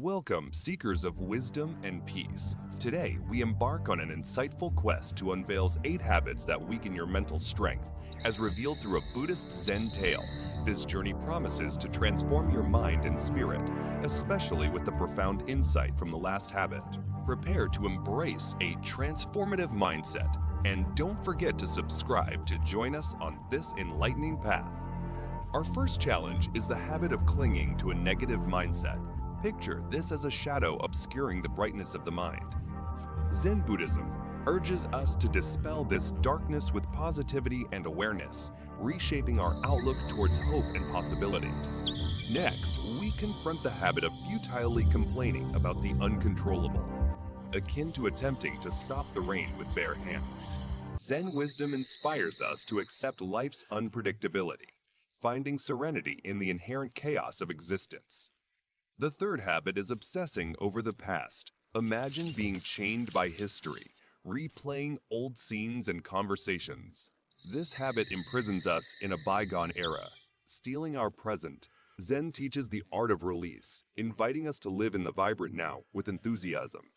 Welcome, seekers of wisdom and peace. Today, we embark on an insightful quest to unveil 8 habits that weaken your mental strength, as revealed through a Buddhist Zen tale. This journey promises to transform your mind and spirit, especially with the profound insight from the last habit. Prepare to embrace a transformative mindset, and don't forget to subscribe to join us on this enlightening path. Our first challenge is the habit of clinging to a negative mindset. Picture this as a shadow obscuring the brightness of the mind. Zen Buddhism urges us to dispel this darkness with positivity and awareness, reshaping our outlook towards hope and possibility. Next, we confront the habit of futilely complaining about the uncontrollable, akin to attempting to stop the rain with bare hands. Zen wisdom inspires us to accept life's unpredictability, finding serenity in the inherent chaos of existence. The third habit is obsessing over the past. Imagine being chained by history, replaying old scenes and conversations. This habit imprisons us in a bygone era, stealing our present. Zen teaches the art of release, inviting us to live in the vibrant now with enthusiasm.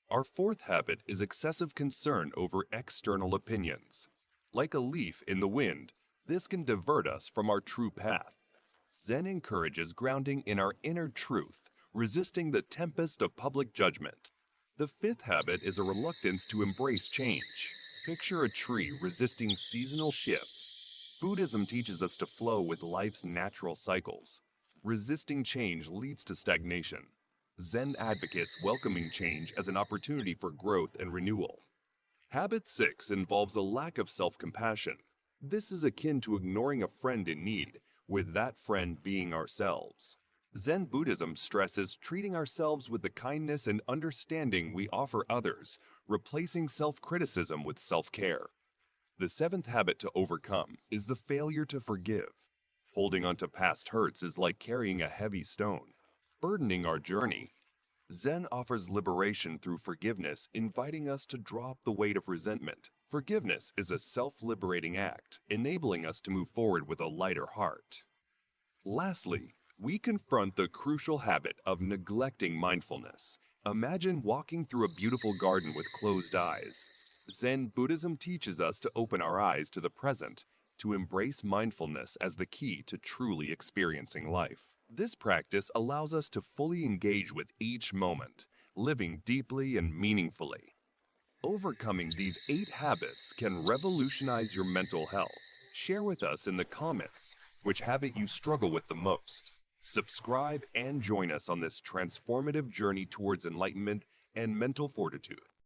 Our fourth habit is excessive concern over external opinions. Like a leaf in the wind, this can divert us from our true path. Zen encourages grounding in our inner truth, resisting the tempest of public judgment. The fifth habit is a reluctance to embrace change. Picture a tree resisting seasonal shifts. Buddhism teaches us to flow with life's natural cycles. Resisting change leads to stagnation. Zen advocates welcoming change as an opportunity for growth and renewal. Habit 6 involves a lack of self-compassion. This is akin to ignoring a friend in need, with that friend being ourselves. Zen Buddhism stresses treating ourselves with the kindness and understanding we offer others, replacing self-criticism with self-care. The seventh habit to overcome is the failure to forgive. Holding on to past hurts is like carrying a heavy stone, burdening our journey. Zen offers liberation through forgiveness, inviting us to drop the weight of resentment. Forgiveness is a self-liberating act, enabling us to move forward with a lighter heart. Lastly, we confront the crucial habit of neglecting mindfulness. Imagine walking through a beautiful garden with closed eyes. Zen Buddhism teaches us to open our eyes to the present, to embrace mindfulness as the key to truly experiencing life. This practice allows us to fully engage with each moment, living deeply and meaningfully. Overcoming these 8 habits can revolutionize your mental health. Share with us in the comments which habit you struggle with the most. Subscribe and join us on this transformative journey towards enlightenment and mental fortitude.